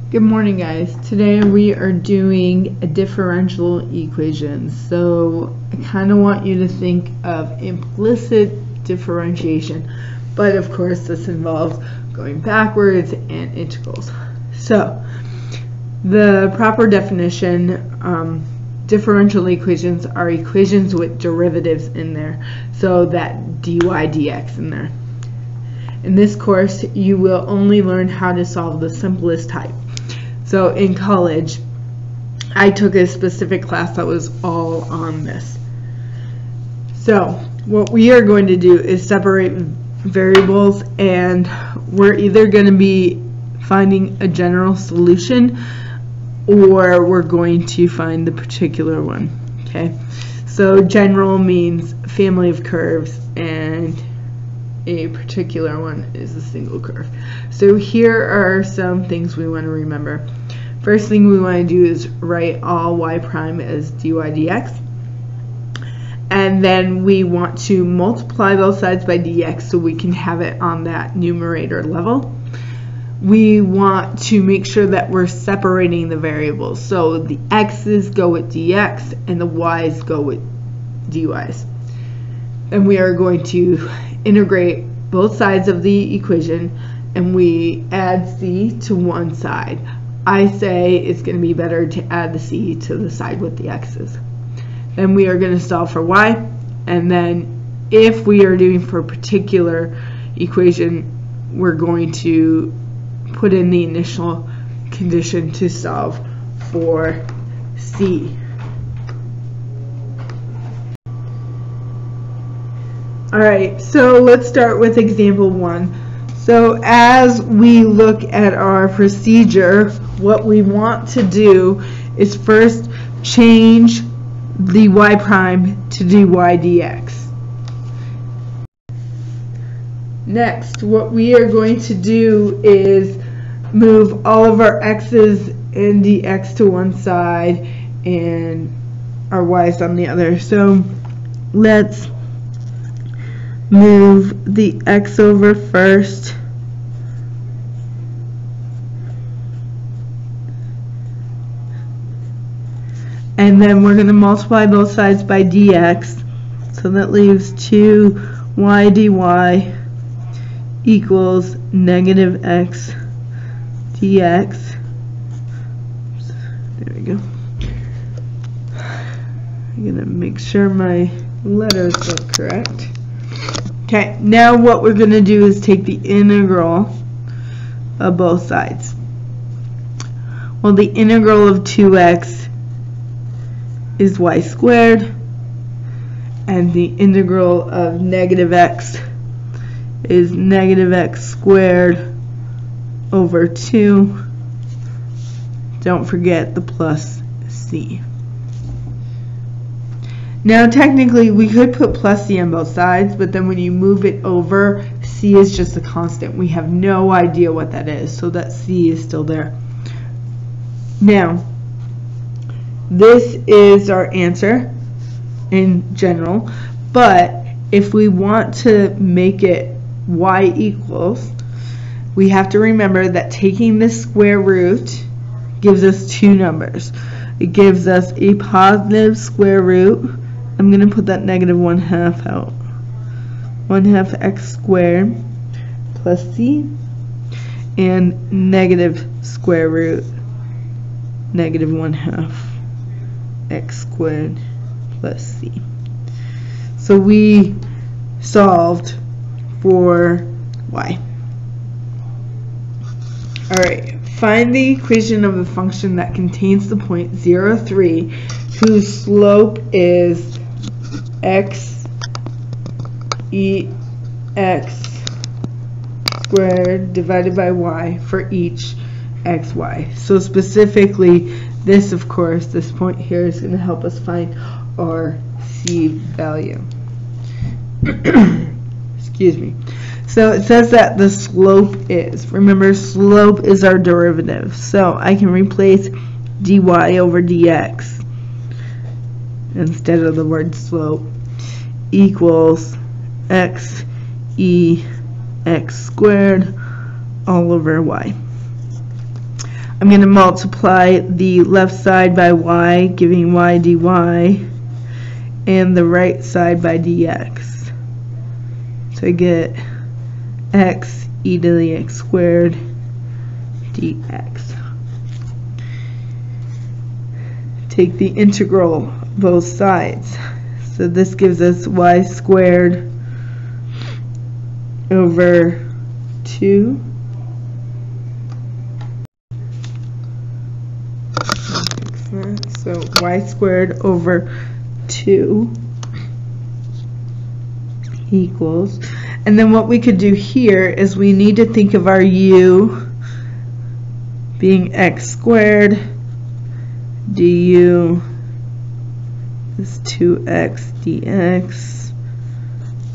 Good morning, guys. Today we are doing a differential equations. So I kind of want you to think of implicit differentiation, but of course this involves going backwards and integrals. So the proper definition, differential equations are equations with derivatives in there, so that dy dx in there. In this course you will only learn how to solve the simplest type. So in college, I took a specific class that was all on this. So what we are going to do is separate variables, and we're either going to be finding a general solution or we're going to find the particular one. Okay, so general means family of curves, and a particular one is a single curve. So here are some things we want to remember. First thing we want to do is write all y prime as dy dx, and then we want to multiply both sides by dx so we can have it on that numerator level. We want to make sure that we're separating the variables, so the x's go with dx and the y's go with dy's. And we are going to integrate both sides of the equation, and we add c to one side. I say it's going to be better to add the c to the side with the x's. Then we are going to solve for y, and then if we are doing for a particular equation, we're going to put in the initial condition to solve for c. Alright, so let's start with example 1. So as we look at our procedure, what we want to do is first change the y prime to dy dx. Next, what we are going to do is move all of our x's and dx to one side and our y's on the other. So let's move the x over first, and then we're going to multiply both sides by dx, so that leaves 2y dy equals negative x dx. There we go. I'm going to make sure my letters look correct. Okay, now what we're going to do is take the integral of both sides. Well, the integral of 2x is y squared, and the integral of negative x is negative x squared over 2. Don't forget the plus c. Now technically we could put plus c on both sides, but then when you move it over, c is just a constant. We have no idea what that is, so that c is still there. Now this is our answer in general, but if we want to make it y equals, we have to remember that taking the square root gives us two numbers. It gives us a positive square root. I'm going to put that negative 1/2 out. 1/2 x squared plus c, and negative square root negative 1/2 x squared plus c. So we solved for y. Alright, find the equation of the function that contains the point 0, 3, whose slope is x x squared divided by y for each xy. So specifically, this, of course, this point here is going to help us find our c value. Excuse me. So it says that the slope is, remember, slope is our derivative, so I can replace dy over dx instead of the word slope equals x x squared all over y. I'm going to multiply the left side by y, giving y dy, and the right side by dx. So I get x e to the x squared dx. Take the integral of both sides. So this gives us y squared over 2 so y squared over 2 equals, and then what we could do here is we need to think of our u being x squared, du is 2x dx.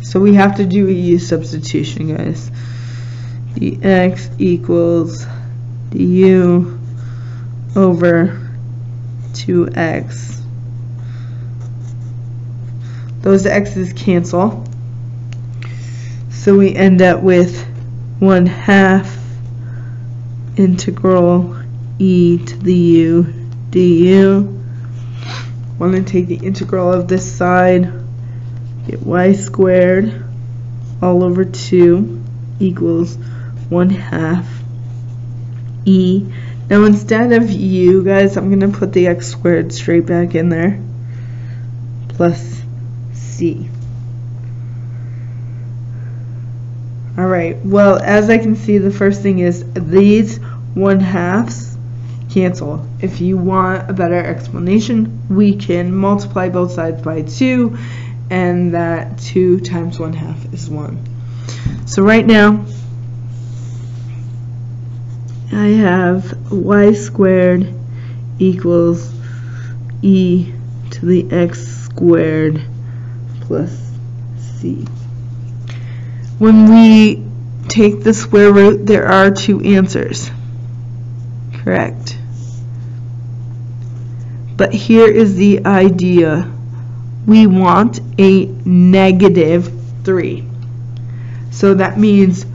So we have to do a U-substitution, guys. dx equals du over 2x. Those x's cancel. So we end up with 1/2 integral e to the u du. Want to take the integral of this side, get y squared all over 2 equals 1/2 e. Now instead of u, guys, I'm going to put the x squared straight back in there, plus c. Alright, well, as I can see, the first thing is these 1/2s cancel. If you want a better explanation, we can multiply both sides by 2, and that 2 times 1/2 is 1. So right now, I have y squared equals e to the x squared plus c. When we take the square root, there are 2 answers, correct? But here is the idea. We want a -3. So that means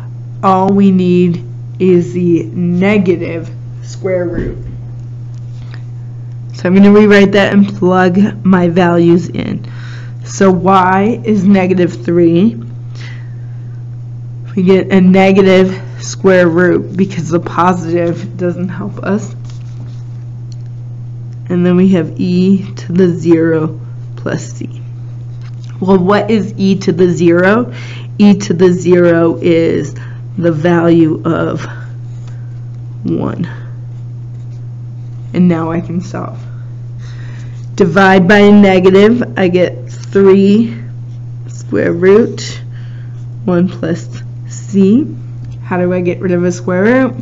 all we need is the negative square root. So I'm going to rewrite that and plug my values in. So y is -3. We get a negative square root because the positive doesn't help us. And then we have e to the 0 plus c. Well, what is e to the 0? E to the 0 is the value of 1. And now I can solve. Divide by a negative, I get 3 square root 1 plus c. How do I get rid of a square root?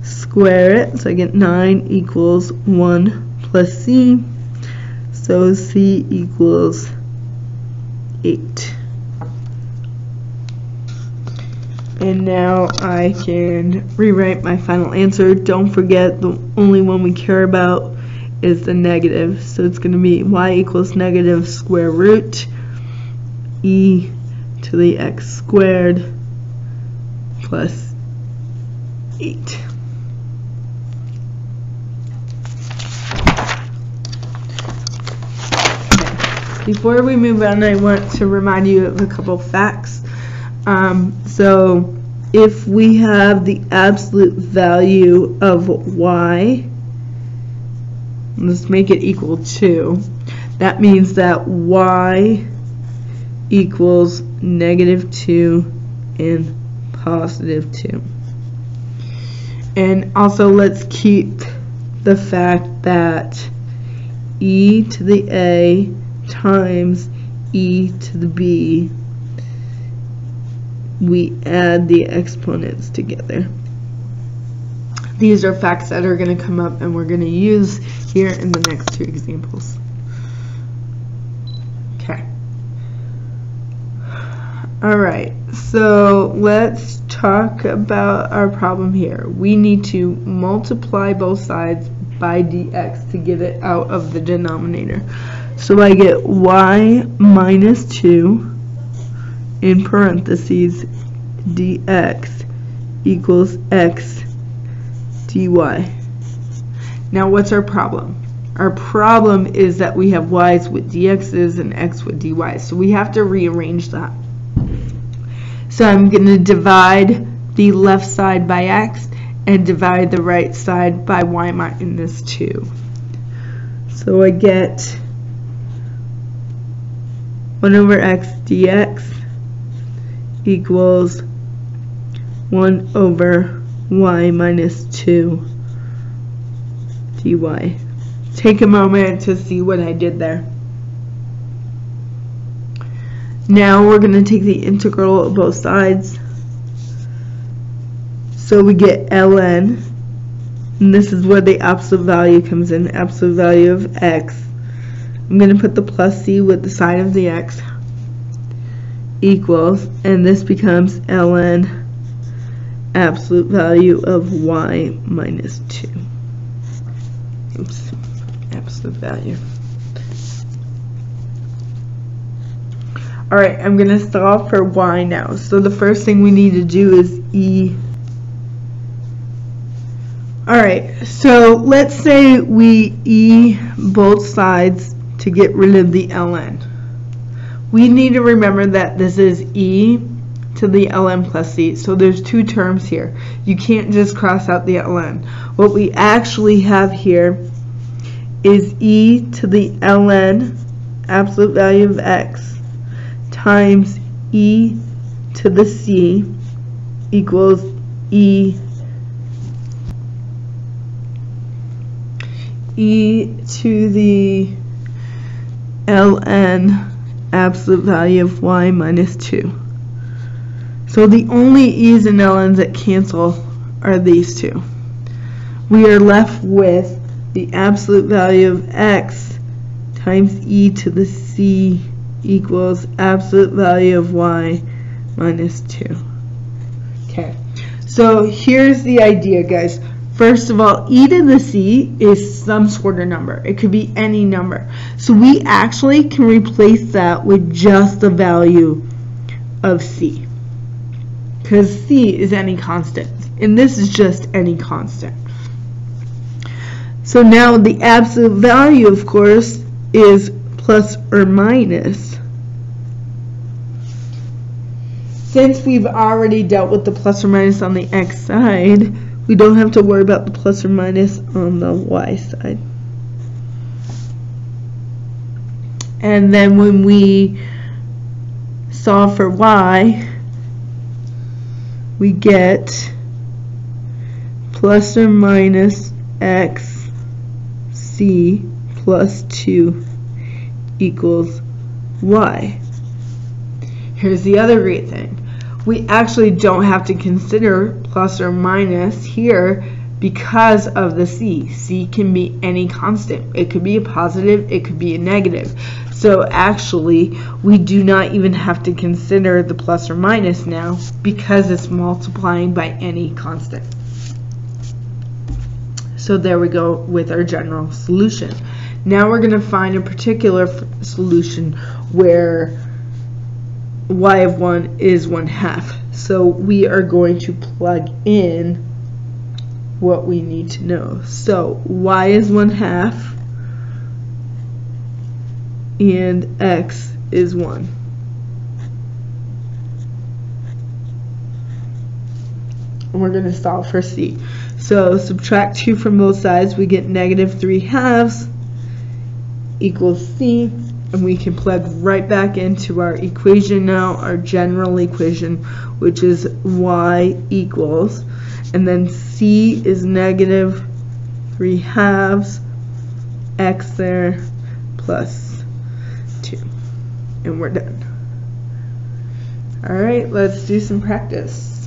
Square it, so I get 9 equals 1 plus c. So c equals 8. And now I can rewrite my final answer. Don't forget, the only one we care about is the negative. So it's going to be y equals negative square root e to the x squared plus 8. Before we move on, I want to remind you of a couple facts. So if we have the absolute value of y, let's make it equal to, that means that y equals -2 and +2. And also let's keep the fact that e to the a times e to the b, we add the exponents together. These are facts that are going to come up and we're going to use here in the next 2 examples. Okay. Alright, so let's talk about our problem here. We need to multiply both sides by dx to get it out of the denominator. So I get y minus 2 in parentheses dx equals x dy. Now what's our problem? Our problem is that we have y's with dx's and x with dy. So we have to rearrange that. So I'm going to divide the left side by x and divide the right side by y minus 2. So I get 1 over x dx equals 1 over y minus 2 dy. Take a moment to see what I did there. Now we're going to take the integral of both sides. So we get ln, and this is where the absolute value comes in, absolute value of x. I'm going to put the plus c with the sign of the x, equals, and this becomes ln absolute value of y minus 2. Oops, absolute value. Alright, I'm going to solve for y now. So the first thing we need to do is Alright, so let's say we both sides to get rid of the ln. We need to remember that this is e to the ln plus c. So there's two terms here. You can't just cross out the ln. What we actually have here is e to the ln absolute value of x times e to the c equals e to the ln absolute value of y minus 2. So the only e's and ln's that cancel are these two. We are left with the absolute value of x times e to the c equals absolute value of y minus 2. Okay, so here's the idea, guys. First of all, e to the c is some sort of number. It could be any number. So we actually can replace that with just the value of c, because c is any constant, and this is just any constant. So now the absolute value, of course, is plus or minus. Since we've already dealt with the plus or minus on the x side, we don't have to worry about the plus or minus on the y side. And then when we solve for y, we get plus or minus x c plus 2 equals y. Here's the other great thing. We actually don't have to consider plus or minus here because of the c. C can be any constant. It could be a positive, it could be a negative. So actually, we do not even have to consider the plus or minus now because it's multiplying by any constant. So there we go with our general solution. Now we're going to find a particular solution where y of 1 is 1/2. So we are going to plug in what we need to know. So y is 1/2 and x is 1. And we're going to solve for c. So subtract 2 from both sides, we get -3/2 equals c. And we can plug right back into our equation now, our general equation, which is y equals, and then c is -3/2 x there plus 2. And we're done. Alright, let's do some practice.